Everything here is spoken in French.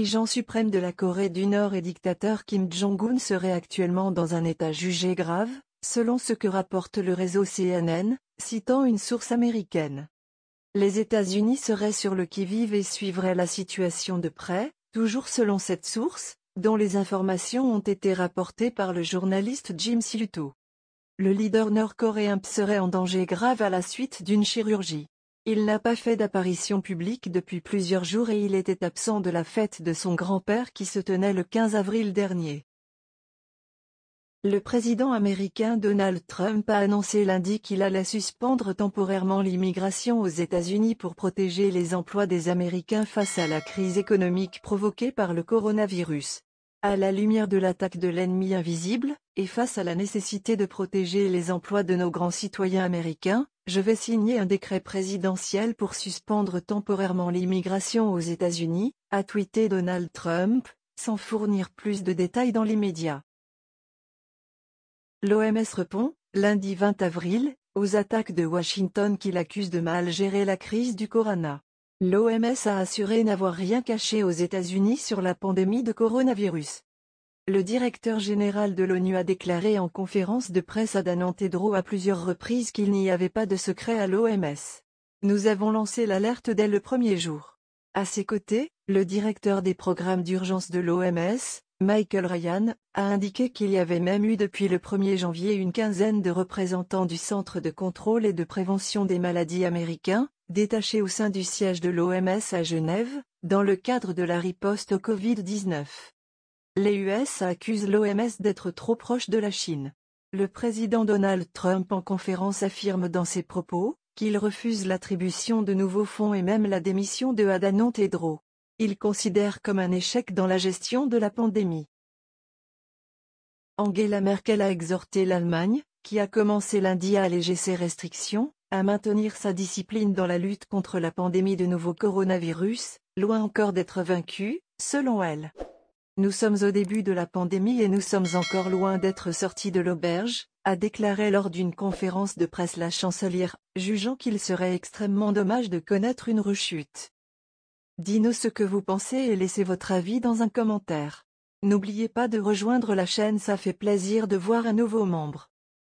dirigeant suprême de la Corée du Nord et dictateur Kim Jong-un serait actuellement dans un état jugé grave, selon ce que rapporte le réseau CNN, citant une source américaine. Les États-Unis seraient sur le qui-vive et suivraient la situation de près, toujours selon cette source, dont les informations ont été rapportées par le journaliste Jim Sciutto. Le leader nord-coréen serait en danger grave à la suite d'une chirurgie. Il n'a pas fait d'apparition publique depuis plusieurs jours et il était absent de la fête de son grand-père qui se tenait le 15 avril dernier. Le président américain Donald Trump a annoncé lundi qu'il allait suspendre temporairement l'immigration aux États-Unis pour protéger les emplois des Américains face à la crise économique provoquée par le coronavirus. À la lumière de l'attaque de l'ennemi invisible, et face à la nécessité de protéger les emplois de nos grands citoyens américains, je vais signer un décret présidentiel pour suspendre temporairement l'immigration aux États-Unis, a tweeté Donald Trump, sans fournir plus de détails dans l'immédiat. L'OMS répond, lundi 20 avril, aux attaques de Washington qui l'accusent de mal gérer la crise du corona. L'OMS a assuré n'avoir rien caché aux États-Unis sur la pandémie de coronavirus. Le directeur général de l'ONU a déclaré en conférence de presse à Adhanom Tedros à plusieurs reprises qu'il n'y avait pas de secret à l'OMS. Nous avons lancé l'alerte dès le premier jour. À ses côtés, le directeur des programmes d'urgence de l'OMS, Michael Ryan, a indiqué qu'il y avait même eu depuis le 1er janvier une quinzaine de représentants du Centre de contrôle et de prévention des maladies américains, détachés au sein du siège de l'OMS à Genève, dans le cadre de la riposte au Covid-19. Les US accusent l'OMS d'être trop proche de la Chine. Le président Donald Trump en conférence affirme dans ses propos, qu'il refuse l'attribution de nouveaux fonds et même la démission de Adhanom Tedros. Il considère comme un échec dans la gestion de la pandémie. Angela Merkel a exhorté l'Allemagne, qui a commencé lundi à alléger ses restrictions, à maintenir sa discipline dans la lutte contre la pandémie de nouveau coronavirus, loin encore d'être vaincue, selon elle. Nous sommes au début de la pandémie et nous sommes encore loin d'être sortis de l'auberge, a déclaré lors d'une conférence de presse la chancelière, jugeant qu'il serait extrêmement dommage de connaître une rechute. Dis-nous ce que vous pensez et laissez votre avis dans un commentaire. N'oubliez pas de rejoindre la chaîne, ça fait plaisir de voir un nouveau membre.